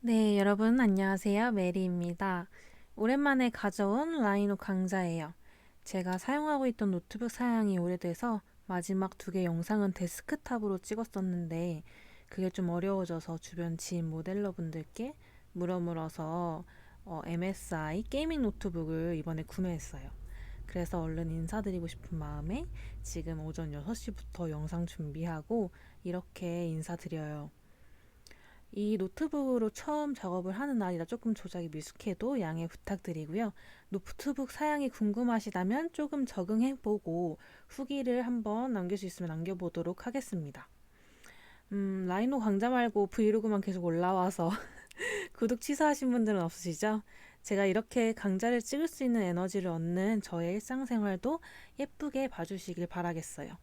네, 여러분 안녕하세요. 메리입니다. 오랜만에 가져온 라이노 강좌예요. 제가 사용하고 있던 노트북 사양이 오래돼서 마지막 두 개 영상은 데스크탑으로 찍었었는데 그게 좀 어려워져서 주변 지인 모델러분들께 물어물어서 MSI 게이밍 노트북을 이번에 구매했어요. 그래서 얼른 인사드리고 싶은 마음에 지금 오전 6시부터 영상 준비하고 이렇게 인사드려요. 이 노트북으로 처음 작업을 하는 날이라 조금 조작이 미숙해도 양해 부탁드리고요. 노트북 사양이 궁금하시다면 조금 적응해보고 후기를 한번 남길 수 있으면 남겨보도록 하겠습니다. 라이노 강좌 말고 브이로그만 계속 올라와서 구독 취소하신 분들은 없으시죠? 제가 이렇게 강좌를 찍을 수 있는 에너지를 얻는 저의 일상생활도 예쁘게 봐주시길 바라겠어요.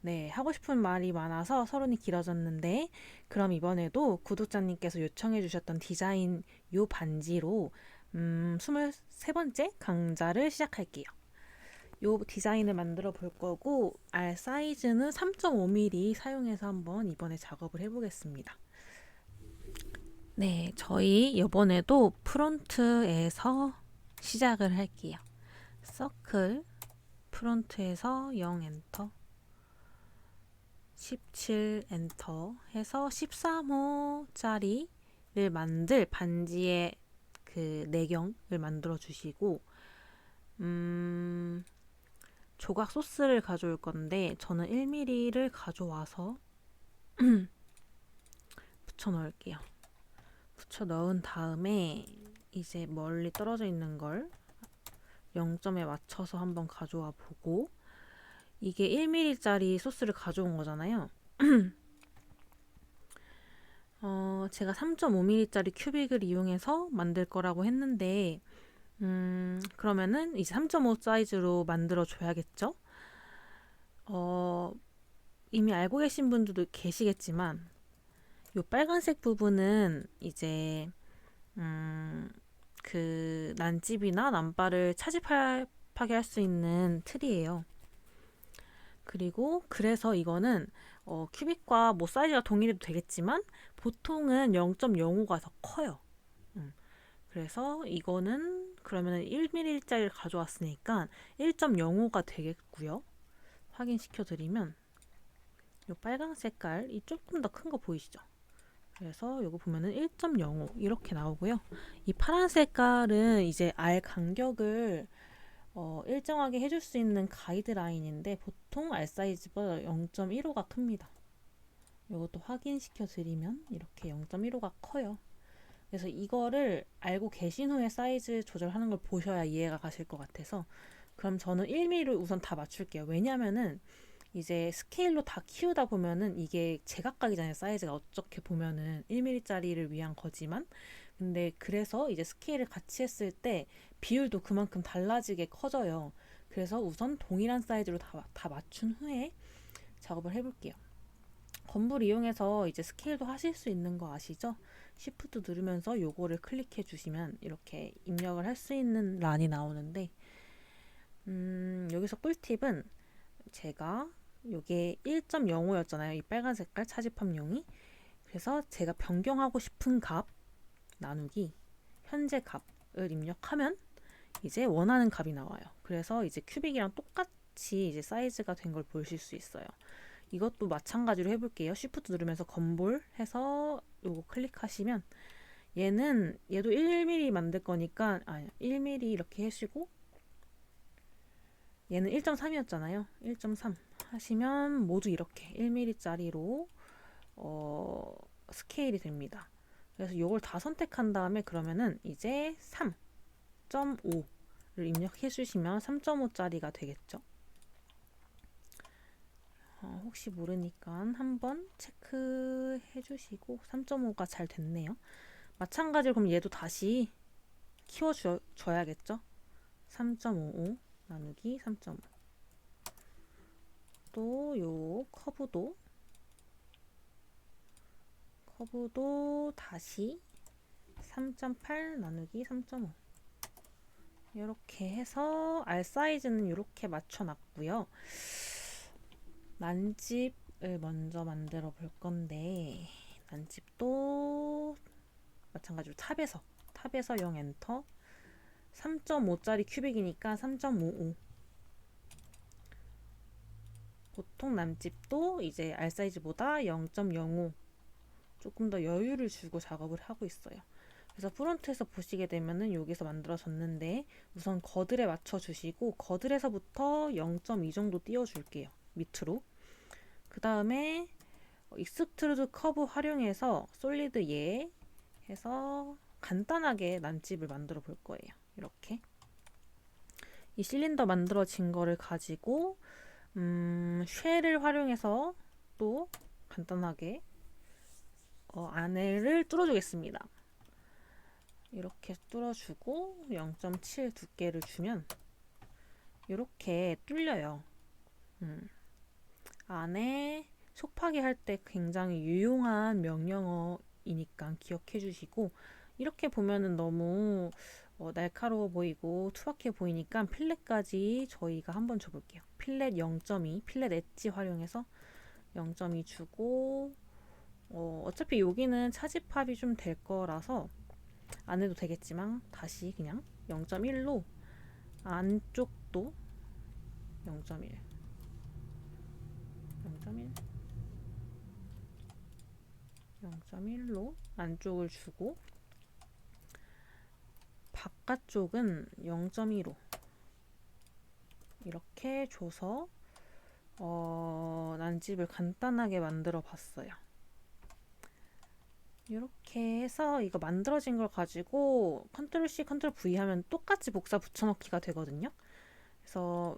네, 하고 싶은 말이 많아서 서론이 길어졌는데, 그럼 이번에도 구독자님께서 요청해 주셨던 디자인 요 반지로 23번째 강좌를 시작할게요. 요 디자인을 만들어 볼 거고, 알 사이즈는 3.5mm 사용해서 한번 이번에 작업을 해보겠습니다. 네, 저희 이번에도 프론트에서 시작을 할게요. 서클, 프론트에서 0 엔터, 17 엔터 해서 13호짜리를 만들 반지의 그 내경을 만들어 주시고 조각 소스를 가져올 건데 저는 1mm를 가져와서 붙여 넣을게요. 붙여 넣은 다음에 이제 멀리 떨어져 있는 걸 0점에 맞춰서 한번 가져와 보고 이게 1mm짜리 소스를 가져온 거잖아요. 제가 3.5mm짜리 큐빅을 이용해서 만들 거라고 했는데 그러면은 이제 3.5 사이즈로 만들어 줘야겠죠? 이미 알고 계신 분들도 계시겠지만 이 빨간색 부분은 이제 그 난집이나 난바를 차집하게 할 수 있는 틀이에요. 그리고 그래서 이거는 큐빅과 뭐 사이즈가 동일해도 되겠지만 보통은 0.05가 더 커요. 그래서 이거는 그러면 1mm짜리를 가져왔으니까 1.05가 되겠고요. 확인시켜 드리면 이 빨강 색깔이 조금 더 큰 거 보이시죠? 그래서 이거 보면은 1.05 이렇게 나오고요. 이 파란 색깔은 이제 알 간격을 일정하게 해줄 수 있는 가이드라인인데 보통 알 사이즈보다 0.15가 큽니다. 이것도 확인시켜 드리면 이렇게 0.15가 커요. 그래서 이거를 알고 계신 후에 사이즈 조절하는 걸 보셔야 이해가 가실 것 같아서 그럼 저는 1mm를 우선 다 맞출게요. 왜냐면은 이제 스케일로 다 키우다 보면은 이게 제각각이잖아요. 사이즈가 어떻게 보면은 1mm짜리를 위한 거지만 근데 그래서 이제 스케일을 같이 했을 때 비율도 그만큼 달라지게 커져요. 그래서 우선 동일한 사이즈로 다 맞춘 후에 작업을 해볼게요. 건물 이용해서 이제 스케일도 하실 수 있는 거 아시죠? Shift 누르면서 요거를 클릭해 주시면 이렇게 입력을 할 수 있는 란이 나오는데 여기서 꿀팁은 제가 요게 1.05였잖아요. 이 빨간 색깔 차집합용이. 그래서 제가 변경하고 싶은 값 나누기 현재 값을 입력하면 이제 원하는 값이 나와요. 그래서 이제 큐빅이랑 똑같이 이제 사이즈가 된 걸 보실 수 있어요. 이것도 마찬가지로 해볼게요. Shift 누르면서 건볼 해서 요거 클릭하시면 얘도 1mm 만들 거니까 1mm 이렇게 해주고 얘는 1.3이었잖아요. 1.3 하시면 모두 이렇게 1mm짜리로 스케일이 됩니다. 그래서 이걸 다 선택한 다음에 그러면은 이제 3.5를 입력해 주시면 3.5짜리가 되겠죠. 혹시 모르니까 한번 체크해 주시고 3.5가 잘 됐네요. 마찬가지로 그럼 얘도 다시 키워줘야겠죠. 3.55 나누기 3.5 또 요 커브도 다시 3.8 나누기 3.5 이렇게 해서 알 사이즈는 이렇게 맞춰놨고요. 난집을 먼저 만들어 볼 건데 난집도 마찬가지로 탑에서 0 엔터. 3.5짜리 큐빅이니까 3.55. 보통 남집도 이제 R 사이즈보다 0.05 조금 더 여유를 주고 작업을 하고 있어요. 그래서 프론트에서 보시게 되면은 여기서 만들어졌는데 우선 거들에 맞춰 주시고 거들에서부터 0.2 정도 띄워 줄게요. 밑으로. 그 다음에 익스트루드 커브 활용해서 솔리드 예 해서 간단하게 난집을 만들어 볼 거예요. 이렇게 이 실린더 만들어진 거를 가지고 쉘을 활용해서 또 간단하게 안에를 뚫어주겠습니다. 이렇게 뚫어주고 0.7 두께를 주면 이렇게 뚫려요. 안에 속파기 할 때 굉장히 유용한 명령어이니까 기억해 주시고 이렇게 보면은 너무 날카로워 보이고 투박해 보이니까 필렛까지 저희가 한번 줘볼게요. 필렛 0.2, 필렛 엣지 활용해서 0.2 주고 어차피 여기는 차집합이 좀 될 거라서 안 해도 되겠지만 다시 그냥 0.1로 안쪽도 0.1 0.1로 안쪽을 주고 바깥쪽은 0.2로 이렇게 줘서 난집을 간단하게 만들어 봤어요. 이렇게 해서 이거 만들어진 걸 가지고 컨트롤 C, 컨트롤 V 하면 똑같이 복사 붙여넣기가 되거든요. 그래서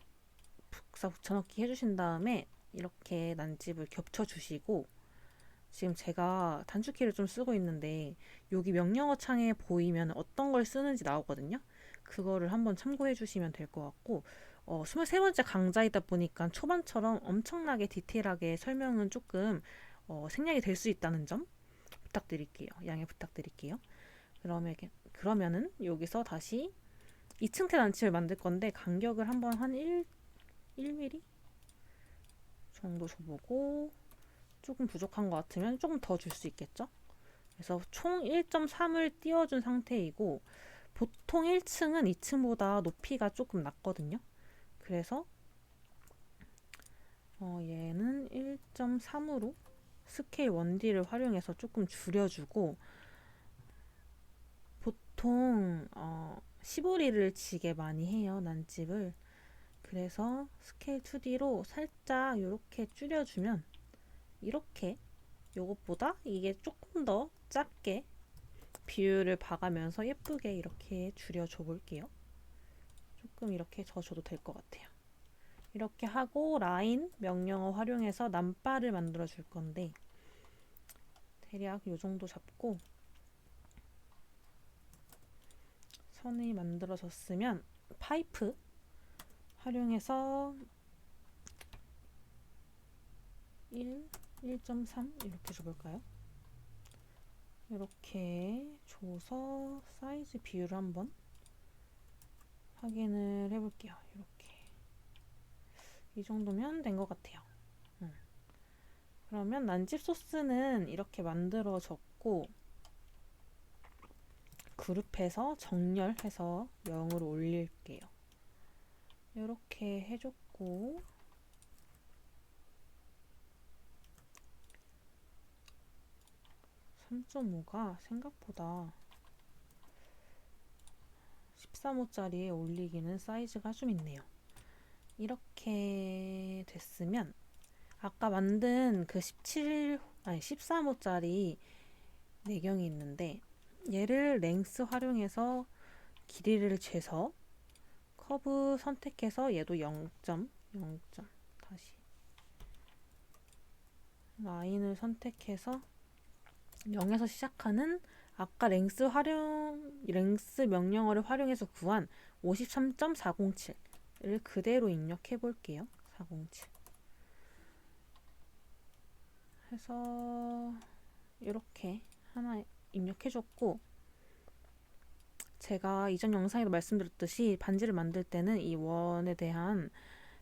복사 붙여넣기 해주신 다음에 이렇게 난집을 겹쳐주시고 지금 제가 단축키를 좀 쓰고 있는데 여기 명령어 창에 보이면 어떤 걸 쓰는지 나오거든요. 그거를 한번 참고해 주시면 될 것 같고 23번째 강좌이다 보니까 초반처럼 엄청나게 디테일하게 설명은 조금 생략이 될 수 있다는 점 부탁드릴게요. 양해 부탁드릴게요. 그러면은 여기서 다시 2층 태 난치를 만들 건데 간격을 한번 한 1mm 정도 줘보고 조금 부족한 것 같으면 조금 더 줄 수 있겠죠? 그래서 총 1.3을 띄워준 상태이고 보통 1층은 2층보다 높이가 조금 낮거든요. 그래서 얘는 1.3으로 스케일 1D를 활용해서 조금 줄여주고 보통 15리를 지게 많이 해요. 난집을. 그래서 스케일 2D로 살짝 이렇게 줄여주면 이렇게 요것보다 이게 조금 더 작게 비율을 봐가면서 예쁘게 이렇게 줄여줘 볼게요. 조금 이렇게 져줘도 될 것 같아요. 이렇게 하고 라인 명령어 활용해서 남바를 만들어 줄 건데 대략 요 정도 잡고 선이 만들어졌으면 파이프 활용해서 1.3 이렇게 줘볼까요? 이렇게 줘서 사이즈 비율을 한번 확인을 해볼게요. 이렇게 이 정도면 된 것 같아요. 그러면 난집 소스는 이렇게 만들어졌고 그룹해서 정렬해서 0으로 올릴게요. 이렇게 해줬고 3.5가 생각보다 13호짜리에 올리기는 사이즈가 좀 있네요. 이렇게 됐으면 아까 만든 그 13호짜리 내경이 있는데 얘를 랭스 활용해서 길이를 재서 커브 선택해서 얘도 0.0 다시 라인을 선택해서 0에서 시작하는 아까 랭스 명령어를 활용해서 구한 53.407을 그대로 입력해 볼게요. 407 해서 이렇게 하나 입력해줬고 제가 이전 영상에도 말씀드렸듯이 반지를 만들 때는 이 원에 대한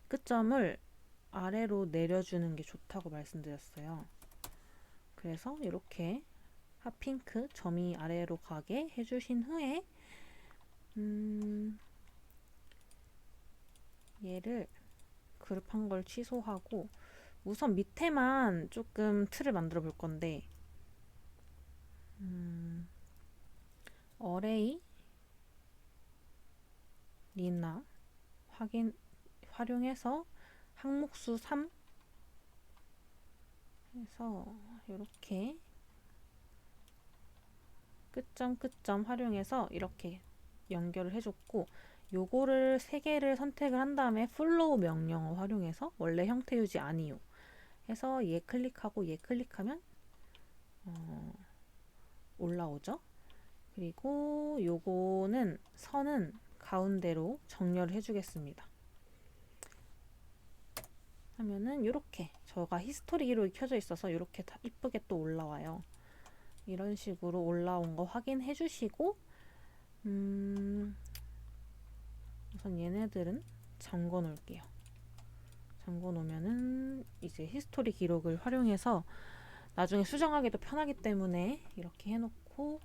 끝점을 아래로 내려주는 게 좋다고 말씀드렸어요. 그래서 이렇게 핫핑크 점이 아래로 가게 해주신 후에 얘를 그룹한 걸 취소하고 우선 밑에만 조금 틀을 만들어 볼 건데 어레이 리나 활용해서 항목수 3 해서 이렇게 끝점 활용해서 이렇게 연결을 해줬고 요거를 3개를 선택을 한 다음에 플로우 명령어 활용해서 원래 형태 유지 아니요 해서 얘 클릭하고 얘 클릭하면 올라오죠. 그리고 요거는 선은 가운데로 정렬을 해주겠습니다. 하면은 이렇게 저가 히스토리 기록이 켜져 있어서 이렇게 다 이쁘게 또 올라와요. 이런 식으로 올라온 거 확인해 주시고 우선 얘네들은 잠궈 놓을게요. 잠궈 놓으면은 이제 히스토리 기록을 활용해서 나중에 수정하기도 편하기 때문에 이렇게 해놓고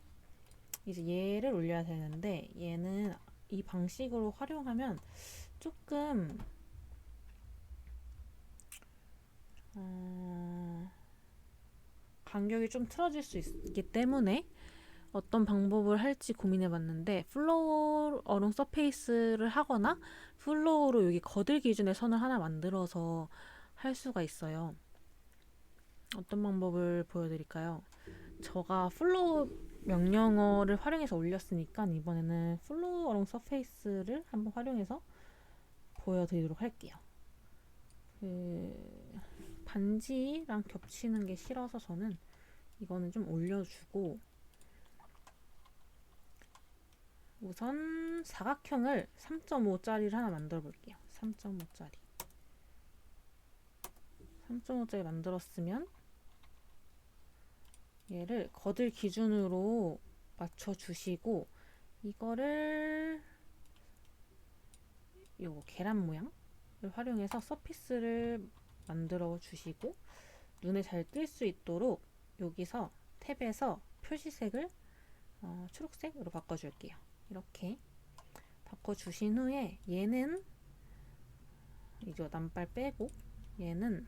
이제 얘를 올려야 되는데 얘는 이 방식으로 활용하면 조금 간격이 좀 틀어질 수 있기 때문에 어떤 방법을 할지 고민해 봤는데 플로우 어롱 서페이스를 하거나 플로우로 여기 거들 기준의 선을 하나 만들어서 할 수가 있어요. 어떤 방법을 보여드릴까요? 제가 플로우 명령어를 활용해서 올렸으니까 이번에는 플로우 어롱 서페이스를 한번 활용해서 보여드리도록 할게요. 반지랑 겹치는 게 싫어서 저는 이거는 좀 올려주고 우선 사각형을 3.5짜리를 하나 만들어 볼게요. 3.5짜리 3.5짜리 만들었으면 얘를 거들 기준으로 맞춰 주시고 이거를 요 계란 모양을 활용해서 서피스를 만들어 주시고 눈에 잘 띌 수 있도록 여기서 탭에서 표시색을 초록색으로 바꿔줄게요. 이렇게 바꿔주신 후에 얘는 이제 남발 빼고 얘는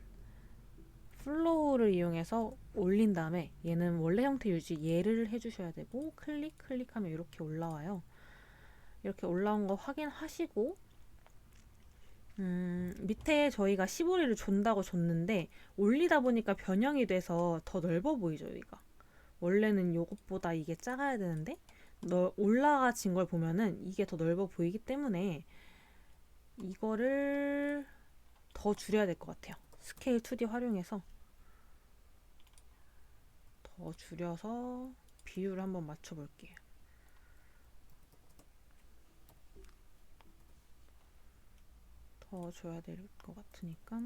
플로우를 이용해서 올린 다음에 얘는 원래 형태 유지 얘를 해주셔야 되고 클릭하면 이렇게 올라와요. 이렇게 올라온 거 확인하시고 밑에 저희가 시보리를 준다고 줬는데 올리다 보니까 변형이 돼서 더 넓어 보이죠. 여기가 원래는 요것보다 이게 작아야 되는데 올라가진 걸 보면은 이게 더 넓어 보이기 때문에 이거를 더 줄여야 될 것 같아요. 스케일 2D 활용해서 더 줄여서 비율을 한번 맞춰 볼게요. 더 줘야 될 것 같으니까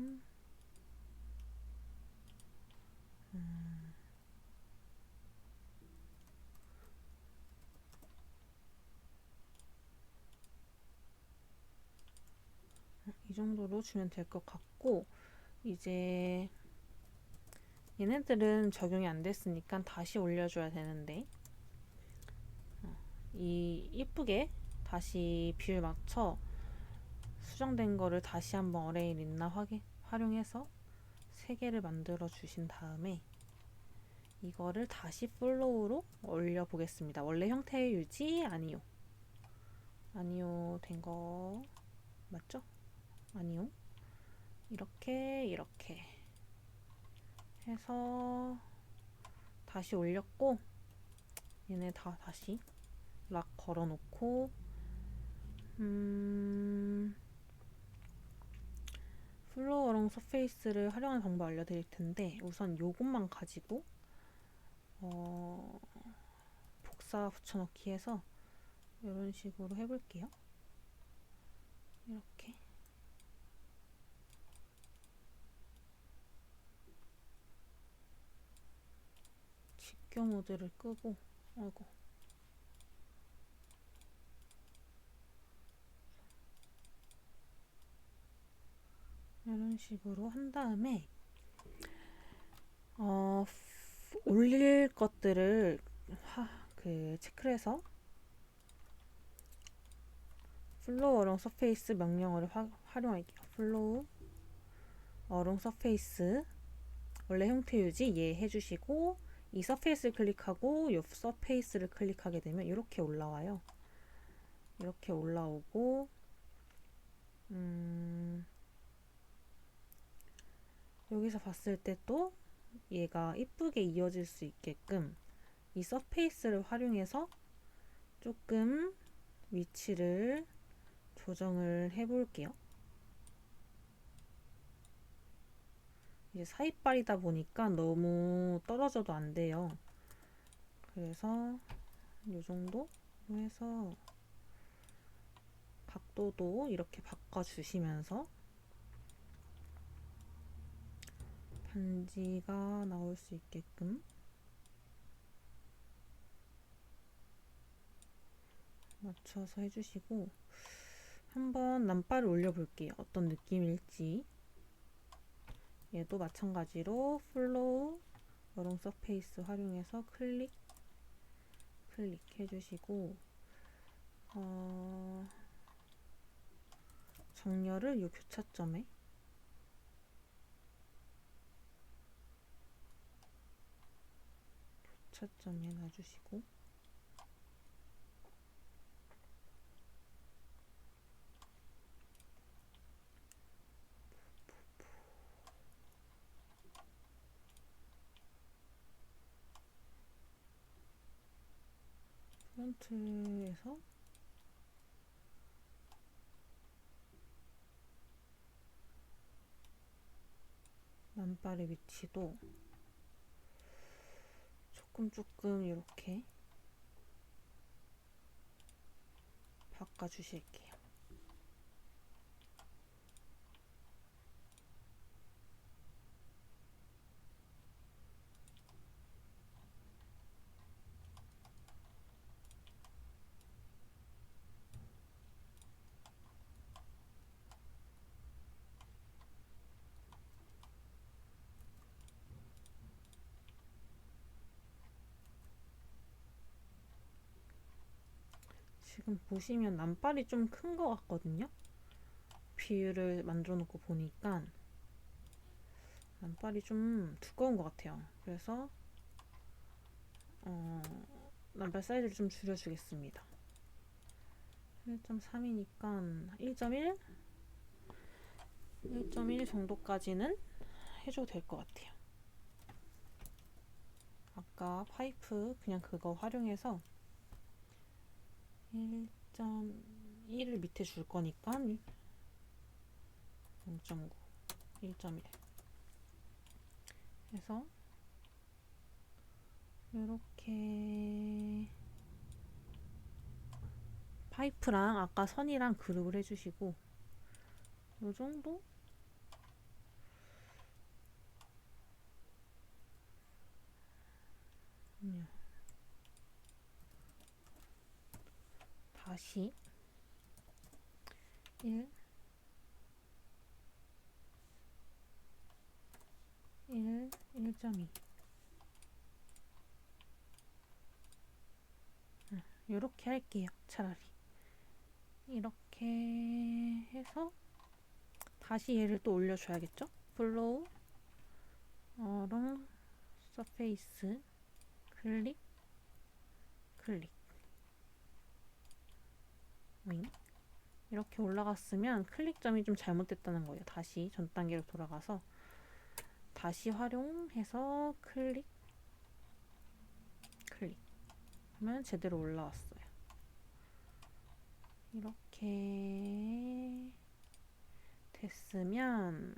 이 정도로 주면 될 것 같고 이제 얘네들은 적용이 안 됐으니까 다시 올려줘야 되는데 이 이쁘게 다시 비율 맞춰 수정된 거를 다시 한번 어레이 린나 활용해서 3개를 만들어 주신 다음에 이거를 다시 플로우로 올려 보겠습니다. 원래 형태 유지 아니요. 아니요 된 거 맞죠? 아니요. 이렇게 해서 다시 올렸고 얘네 다 다시 락 걸어 놓고 플로우 어롱 서페이스를 활용하는 방법 알려드릴 텐데 우선 요것만 가지고 복사 붙여넣기 해서 이런 식으로 해볼게요. 이렇게 직교 모드를 끄고 아이고 이런 식으로 한 다음에 올릴 것들을 체크를 해서 플로우 어롱 서페이스 명령어를 활용할게요. 플로우 어롱 서페이스 원래 형태 유지 예 해주시고 이 서페이스를 클릭하고 이 서페이스를 클릭하게 되면 이렇게 올라와요. 이렇게 올라오고 여기서 봤을 때 또 얘가 이쁘게 이어질 수 있게끔 이 서페이스를 활용해서 조금 위치를 조정을 해볼게요. 이제 사이빨이다 보니까 너무 떨어져도 안 돼요. 그래서 이 정도 해서 각도도 이렇게 바꿔주시면서 반지가 나올 수 있게끔 맞춰서 해주시고 한번 남발을 올려볼게요. 어떤 느낌일지. 얘도 마찬가지로 플로우 여롱 서페이스 활용해서 클릭 해주시고 정렬을 이 교차점에 놔주시고 프론트에서 남발의 위치도 조금 이렇게 바꿔주실게요. 지금 보시면 남발이 좀 큰 것 같거든요. 비율을 만들어 놓고 보니까 남발이 좀 두꺼운 것 같아요. 그래서 남발 사이즈를 좀 줄여주겠습니다. 1.3이니까 1.1 정도까지는 해줘도 될 것 같아요. 아까 파이프 그냥 그거 활용해서 1.1을 밑에 줄 거니까 0.9, 1.1 해서 이렇게 파이프랑 아까 선이랑 그룹을 해주시고 이 정도? 다시 1, 1.2 이렇게 할게요. 차라리 이렇게 해서 다시 얘를 또 올려줘야겠죠? 플로우 어롱 서페이스 클릭 이렇게 올라갔으면 클릭점이 좀 잘못됐다는 거예요. 다시 전 단계로 돌아가서 다시 활용해서 클릭 하면 제대로 올라왔어요. 이렇게 됐으면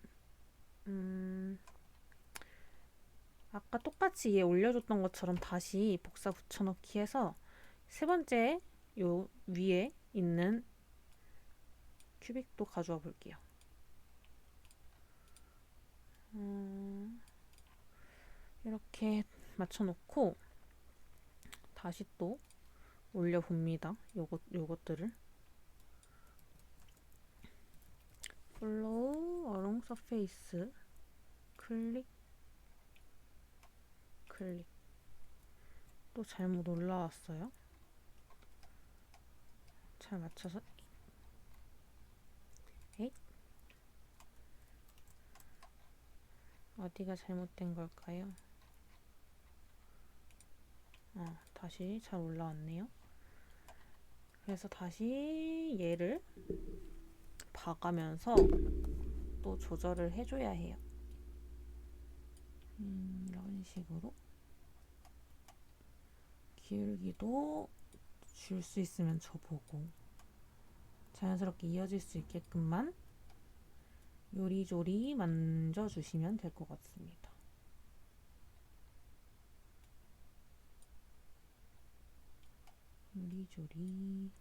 아까 똑같이 얘 올려줬던 것처럼 다시 복사 붙여넣기 해서 세 번째 요 위에 있는 큐빅도 가져와 볼게요. 이렇게 맞춰놓고 다시 또 올려봅니다. 요것들을 플로우 어롱 서페이스 클릭 클릭. 또 잘못 올라왔어요. 잘 맞춰서 에잇. 어디가 잘못된 걸까요? 다시 잘 올라왔네요. 그래서 다시 얘를 봐가면서 또 조절을 해줘야 해요. 이런 식으로 기울기도 줄 수 있으면 줘보고 자연스럽게 이어질 수 있게끔만 요리조리 만져주시면 될 것 같습니다. 요리조리.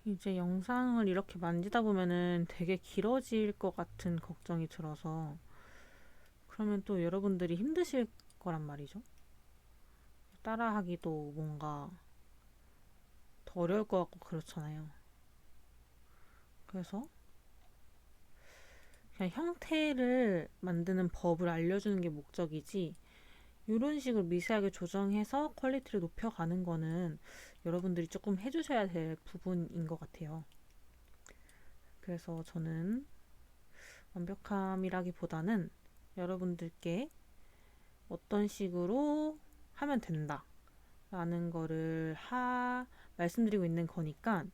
이제 영상을 이렇게 만지다 보면은 되게 길어질 것 같은 걱정이 들어서 그러면 또 여러분들이 힘드실 거란 말이죠. 따라하기도 뭔가 더 어려울 것 같고 그렇잖아요. 그래서 그냥 형태를 만드는 법을 알려주는 게 목적이지 이런 식으로 미세하게 조정해서 퀄리티를 높여가는 거는 여러분들이 조금 해주셔야 될 부분인 것 같아요. 그래서 저는 완벽함이라기보다는 여러분들께 어떤 식으로 하면 된다 라는 거를 말씀드리고 있는 거니까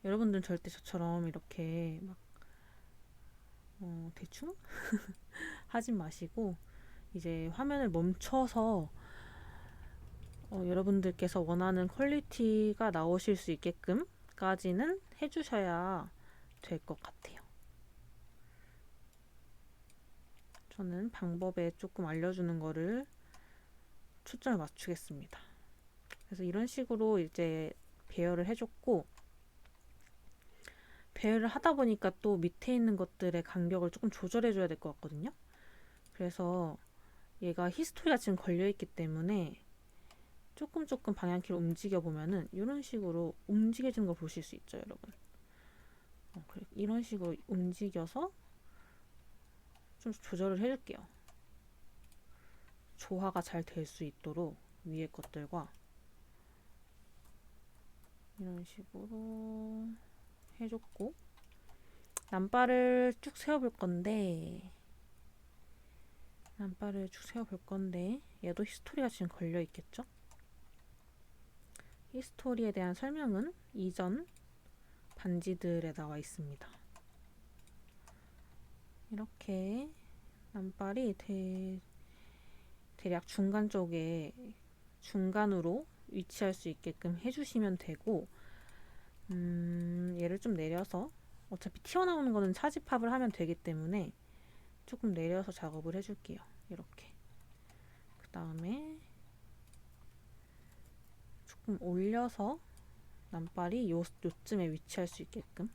여러분들은 절대 저처럼 이렇게 막 대충 하진 마시고 이제 화면을 멈춰서 여러분들께서 원하는 퀄리티가 나오실 수 있게끔까지는 해주셔야 될 것 같아요. 저는 방법에 조금 알려주는 거를 초점을 맞추겠습니다. 그래서 이런 식으로 이제 배열을 해줬고 배열을 하다 보니까 또 밑에 있는 것들의 간격을 조금 조절해줘야 될 것 같거든요. 그래서 얘가 히스토리가 지금 걸려있기 때문에 조금 방향키를 움직여 보면은 이런 식으로 움직여지는 걸 보실 수 있죠, 여러분. 이런 식으로 움직여서 좀 조절을 해줄게요. 조화가 잘 될 수 있도록 위에 것들과 이런 식으로 해줬고 남바를 쭉 세워볼 건데 얘도 히스토리가 지금 걸려 있겠죠? 히스토리에 대한 설명은 이전 반지들에 나와 있습니다. 이렇게 남발이 대략 중간 쪽에 중간으로 위치할 수 있게끔 해주시면 되고 얘를 좀 내려서 어차피 튀어나오는 거는 차지팝을 하면 되기 때문에 조금 내려서 작업을 해줄게요. 이렇게 그 다음에 조금 올려서 남발이 요쯤에 위치할 수 있게끔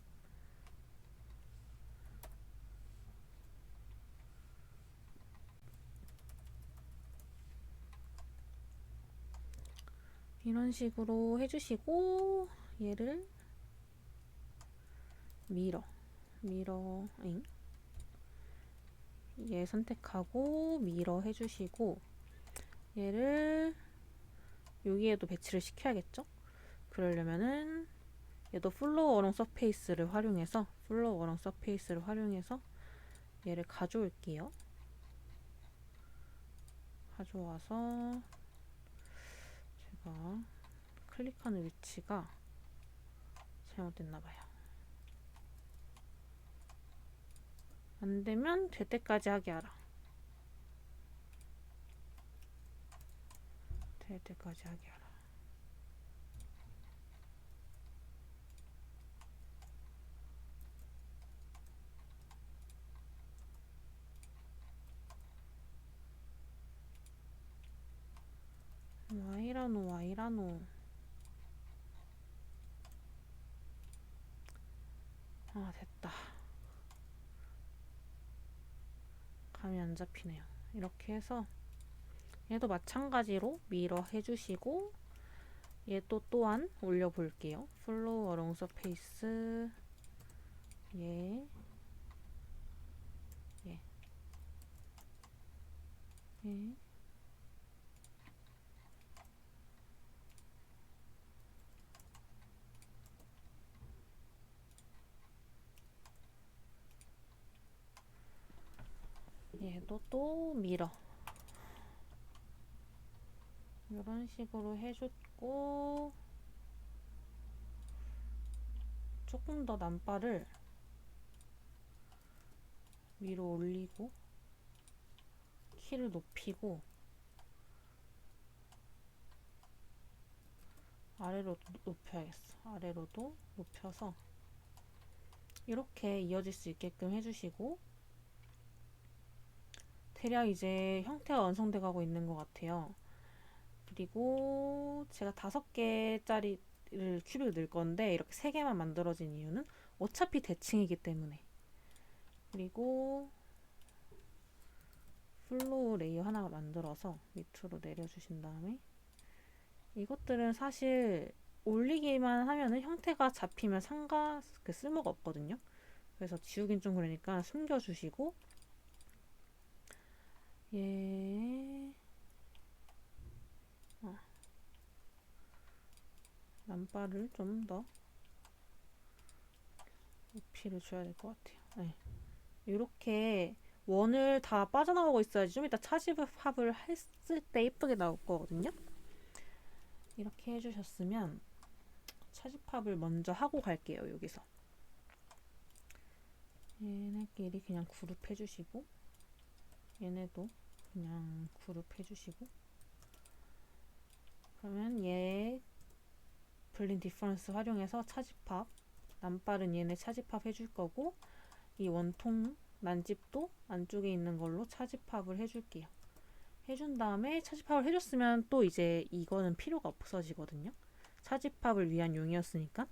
이런 식으로 해주시고 얘를 얘 선택하고 미러 해주시고 얘를 여기에도 배치를 시켜야겠죠? 그러려면은 얘도 플로우 어롱 서페이스를 활용해서 얘를 가져올게요. 가져와서 제가 클릭하는 위치가 잘못됐나봐요. 안되면 될 때까지 하게 하라. 될 때까지 하게 하라. 와이라노 와이라노. 아 됐다. 감이 안 잡히네요. 이렇게 해서 얘도 마찬가지로 미러 해주시고 얘도 또한 올려볼게요. 플로우 어롱 서페이스 얘 얘, 얘. 얘도 또 밀어. 이런 식으로 해줬고 조금 더 남바를 위로 올리고 키를 높이고 아래로도 높여야겠어. 아래로도 높여서 이렇게 이어질 수 있게끔 해주시고 대략 이제 형태가 완성돼 가고 있는 것 같아요. 그리고 제가 5개짜리를 큐빅을 넣을 건데 이렇게 3개만 만들어진 이유는 어차피 대칭이기 때문에. 그리고 플로우 레이어 하나 만들어서 밑으로 내려주신 다음에 이것들은 사실 올리기만 하면은 형태가 잡히면 쓸모가 없거든요. 그래서 지우긴 좀 그러니까 숨겨주시고 얘 남바를 좀 더 높이를 줘야 될 것 같아요. 네. 이렇게 원을 다 빠져나오고 있어야지 좀 이따 차지합을 했을 때 예쁘게 나올 거거든요. 이렇게 해주셨으면 차지팝을 먼저 하고 갈게요. 여기서 얘네끼리 그냥 그룹 해주시고 얘네도 그냥 그룹 해주시고 그러면 얘 블린 디퍼런스 활용해서 차지팝 남발은 얘네 차지팝 해줄 거고 이 원통 난집도 안쪽에 있는 걸로 차지팝을 해줄게요. 해준 다음에 차지팝을 해줬으면 또 이제 이거는 필요가 없어지거든요. 차지팝을 위한 용이었으니까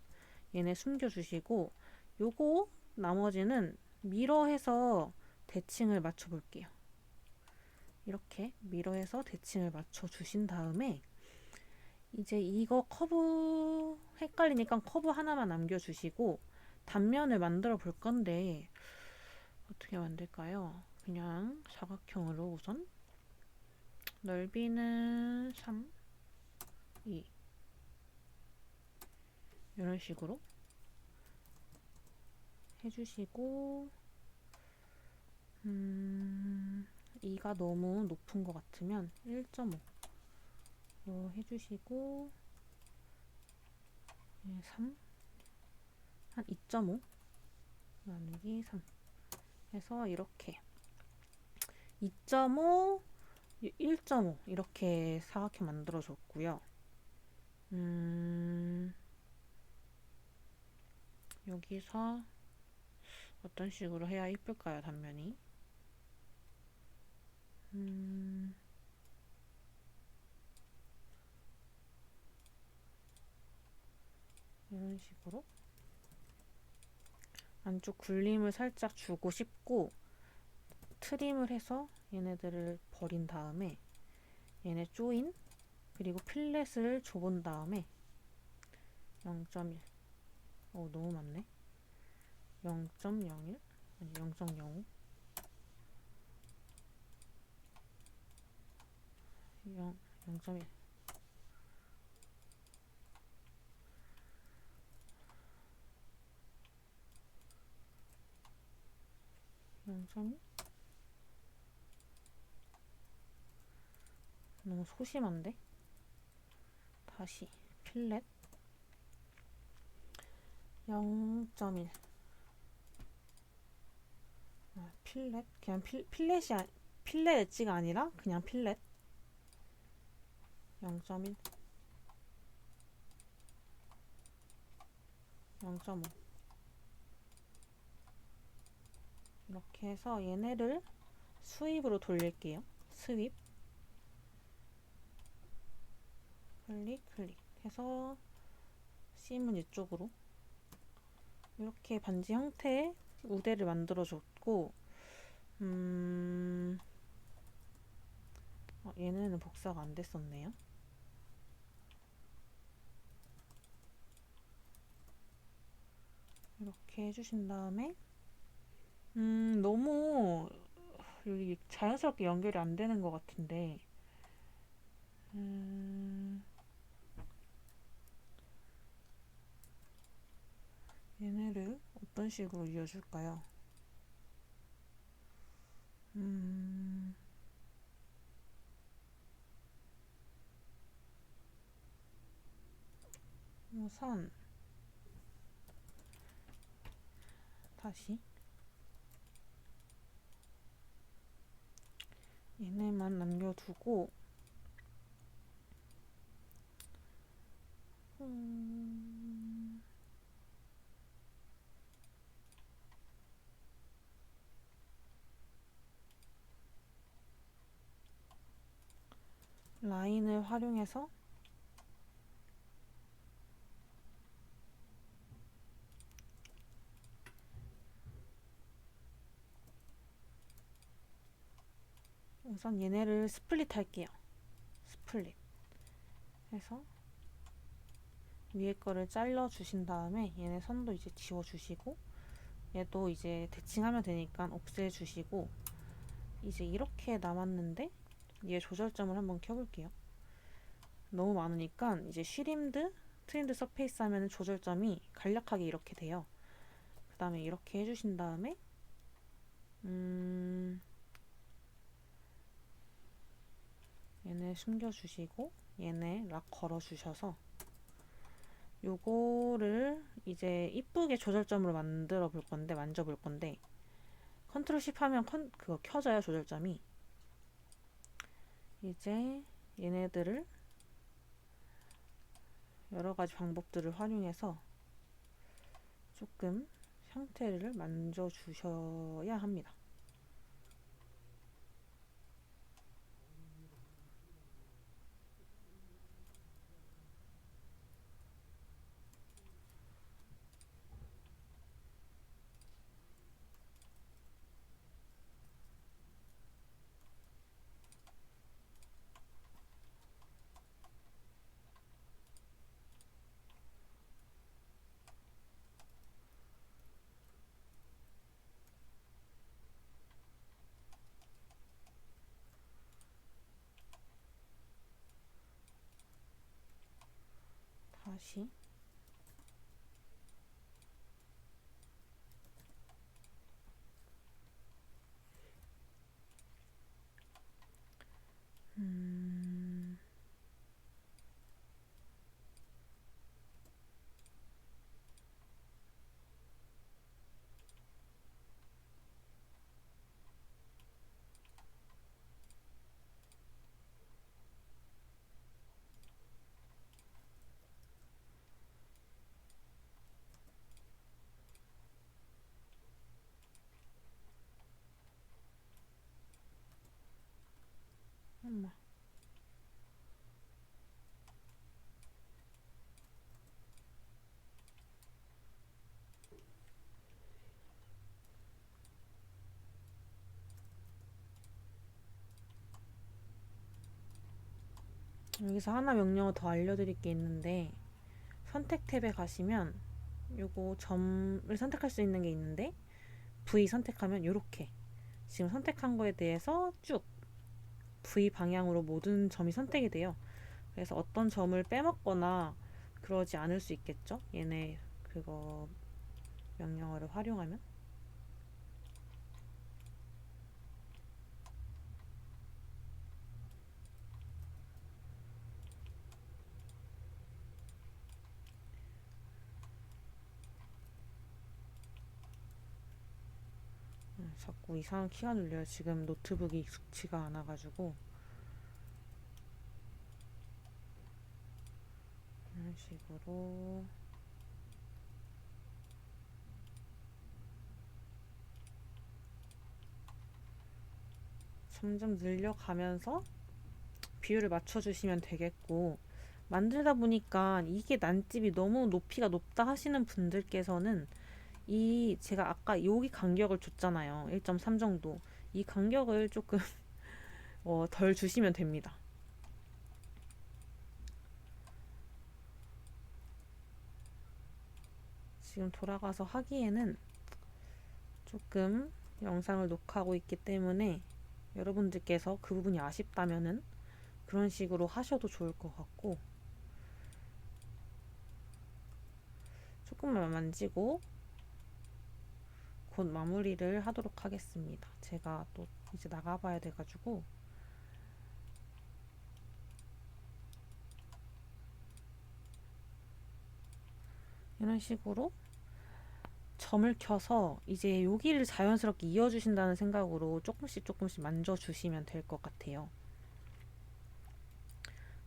얘네 숨겨주시고 요거 나머지는 미러해서 대칭을 맞춰볼게요. 이렇게 미러해서 대칭을 맞춰주신 다음에 이제 이거 커브 헷갈리니까 커브 하나만 남겨주시고 단면을 만들어 볼 건데 어떻게 만들까요? 그냥 사각형으로 우선 넓이는 3, 2 이런 식으로 해주시고 2가 너무 높은 것 같으면 1.5로 해주시고 3 한 2.5 나누기 3 해서 이렇게 2.5 1.5 이렇게 사각형 만들어 줬고요. 여기서 어떤 식으로 해야 이쁠까요? 단면이 이런 식으로 안쪽 굴림을 살짝 주고 싶고 트림을 해서 얘네들을 버린 다음에 얘네 조인 그리고 필렛을 줘본 다음에 0.1 너무 많네. 0.01 아니 0.05 0.1 0.2 너무 소심한데? 다시 필렛 0.1. 필렛 그냥 필렛 엣지가 아니라 그냥 필렛 0.1 0.5 이렇게 해서 얘네를 스윕으로 돌릴게요. 스윕 클릭 클릭 해서 C문 이쪽으로 이렇게 반지 형태의 우대를 만들어줬고 얘네는 복사가 안 됐었네요. 이렇게 해주신 다음에 너무 여기 자연스럽게 연결이 안 되는 것 같은데 얘네를 어떤 식으로 이어줄까요? 우선 다시 얘네만 남겨두고 라인을 활용해서 우선 얘네를 스플릿 할게요. 스플릿 해서 위에 거를 잘라 주신 다음에 얘네 선도 이제 지워 주시고 얘도 이제 대칭하면 되니까 없애 주시고 이제 이렇게 남았는데 얘 조절점을 한번 켜볼게요. 너무 많으니까 이제 쉬림드 트림드 서페이스 하면 조절점이 간략하게 이렇게 돼요. 그 다음에 이렇게 해주신 다음에 얘네 숨겨주시고 얘네 락 걸어주셔서 요거를 이제 이쁘게 조절점으로 만들어 볼 건데 만져 볼 건데 컨트롤 10 하면 그거 켜져요. 조절점이. 이제 얘네들을 여러 가지 방법들을 활용해서 조금 형태를 만져 주셔야 합니다. 다시 엄마 여기서 하나 명령어 더 알려드릴 게 있는데 선택 탭에 가시면 요거 점을 선택할 수 있는 게 있는데 V 선택하면 요렇게 지금 선택한 거에 대해서 쭉 V 방향으로 모든 점이 선택이 돼요. 그래서 어떤 점을 빼먹거나 그러지 않을 수 있겠죠? 얘네 그거 명령어를 활용하면. 자꾸 이상한 키가 눌려요. 지금 노트북이 익숙치가 않아가지고. 이런 식으로 점점 늘려가면서 비율을 맞춰주시면 되겠고, 만들다 보니까 이게 난집이 너무 높이가 높다 하시는 분들께서는 이 제가 아까 여기 간격을 줬잖아요. 1.3 정도. 이 간격을 조금 덜 주시면 됩니다. 지금 돌아가서 하기에는 조금 영상을 녹화하고 있기 때문에 여러분들께서 그 부분이 아쉽다면은 그런 식으로 하셔도 좋을 것 같고, 조금만 만지고 곧 마무리를 하도록 하겠습니다. 제가 또 이제 나가봐야 돼가지고. 이런 식으로 점을 켜서 이제 여기를 자연스럽게 이어주신다는 생각으로 조금씩 조금씩 만져주시면 될 것 같아요.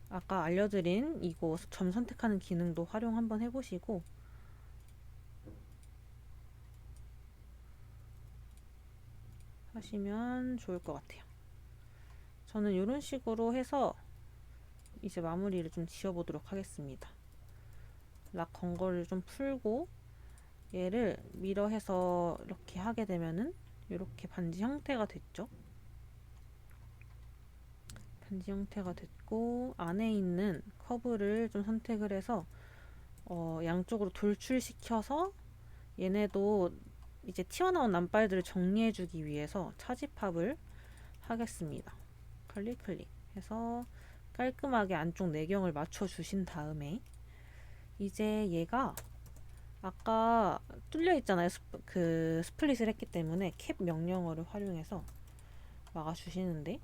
아까 알려드린 이거 점 선택하는 기능도 활용 한번 해보시고, 하시면 좋을 것 같아요. 저는 이런 식으로 해서 이제 마무리를 좀 지어보도록 하겠습니다. 락 건 거를 좀 풀고 얘를 밀어해서 이렇게 하게 되면은 이렇게 반지 형태가 됐죠. 반지 형태가 됐고, 안에 있는 커브를 좀 선택을 해서 양쪽으로 돌출시켜서 얘네도 이제 튀어나온 남발들을 정리해주기 위해서 차지팝을 하겠습니다. 클릭 클릭 해서 깔끔하게 안쪽 내경을 맞춰주신 다음에 이제 얘가 아까 뚫려 있잖아요. 그 스플릿을 했기 때문에 캡 명령어를 활용해서 막아주시는데,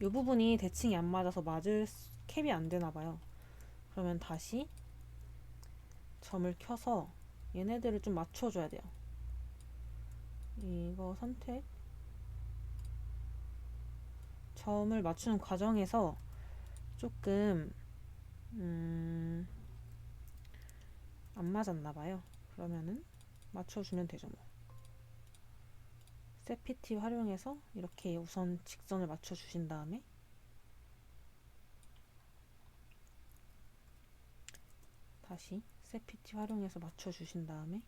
이 부분이 대칭이 안 맞아서 캡이 안 되나 봐요. 그러면 다시 점을 켜서 얘네들을 좀 맞춰줘야 돼요. 이거 선택, 점을 맞추는 과정에서 조금 안 맞았나봐요. 그러면은 맞춰주면 되죠 뭐. 세피티 활용해서 이렇게 우선 직선을 맞춰주신 다음에 다시 세피티 활용해서 맞춰주신 다음에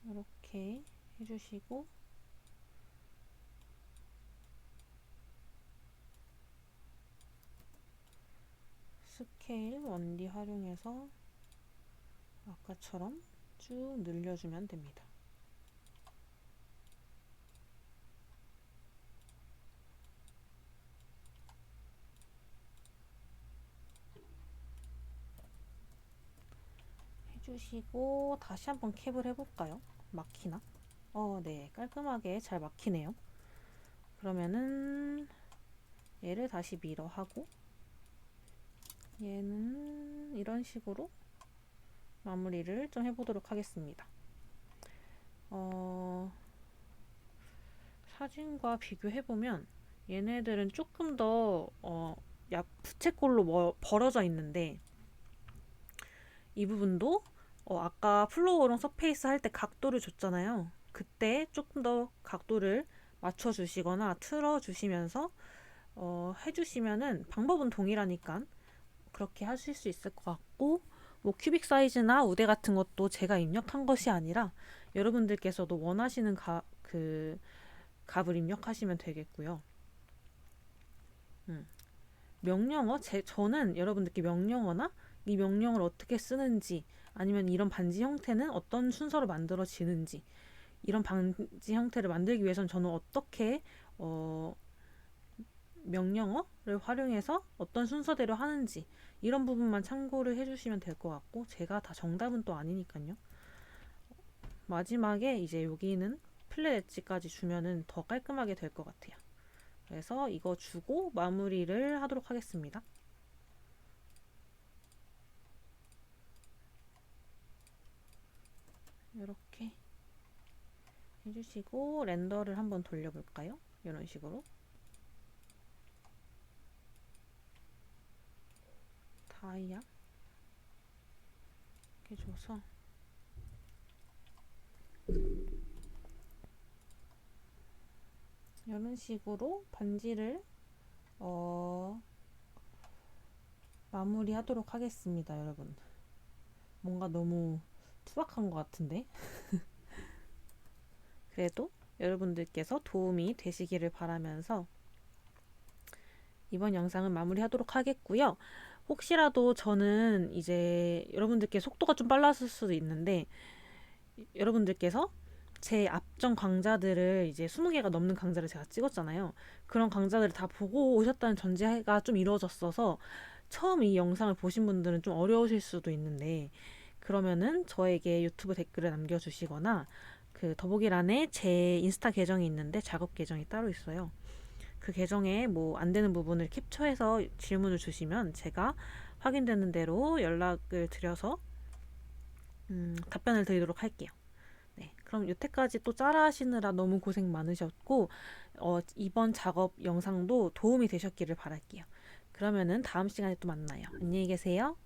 이렇게 해주시고, 스케일 1D 활용해서 아까처럼 쭉 늘려주면 됩니다. 해주시고 다시 한번 캡을 해볼까요? 막히나? 네, 깔끔하게 잘 막히네요. 그러면은 얘를 다시 밀어 하고, 얘는 이런 식으로 마무리를 좀 해보도록 하겠습니다. 사진과 비교해보면 얘네들은 조금 더 부채꼴로 벌어져 있는데, 이 부분도 아까 플로어랑 서페이스 할 때 각도를 줬잖아요. 그때 조금 더 각도를 맞춰주시거나 틀어주시면서 해주시면은 방법은 동일하니까 그렇게 하실 수 있을 것 같고, 뭐 큐빅 사이즈나 우대 같은 것도 제가 입력한 것이 아니라 여러분들께서도 원하시는 그 값을 입력하시면 되겠고요. 명령어, 저는 여러분들께 명령어나 이 명령을 어떻게 쓰는지, 아니면 이런 반지 형태는 어떤 순서로 만들어지는지, 이런 반지 형태를 만들기 위해서는 저는 어떻게 명령어를 활용해서 어떤 순서대로 하는지, 이런 부분만 참고를 해주시면 될 것 같고, 제가 다 정답은 또 아니니까요. 마지막에 이제 여기는 플랫 엣지까지 주면은 더 깔끔하게 될 것 같아요. 그래서 이거 주고 마무리를 하도록 하겠습니다. 이렇게 해주시고 렌더를 한번 돌려볼까요? 이런 식으로 다이아 이렇게 줘서 이런 식으로 반지를 마무리하도록 하겠습니다, 여러분. 뭔가 너무 투박한 것 같은데 그래도 여러분들께서 도움이 되시기를 바라면서 이번 영상은 마무리하도록 하겠고요. 혹시라도 저는 이제 여러분들께 속도가 좀 빨랐을 수도 있는데 여러분들께서 제 앞전 강좌들을 이제 20개가 넘는 강좌를 제가 찍었잖아요. 그런 강좌들을 다 보고 오셨다는 전제가 좀 이루어졌어서 처음 이 영상을 보신 분들은 좀 어려우실 수도 있는데 그러면은 저에게 유튜브 댓글을 남겨주시거나 그 더보기란에 제 인스타 계정이 있는데 작업 계정이 따로 있어요. 그 계정에 뭐 안 되는 부분을 캡처해서 질문을 주시면 제가 확인되는 대로 연락을 드려서 답변을 드리도록 할게요. 네, 그럼 여태까지 또 짜라 하시느라 너무 고생 많으셨고 이번 작업 영상도 도움이 되셨기를 바랄게요. 그러면은 다음 시간에 또 만나요. 안녕히 계세요.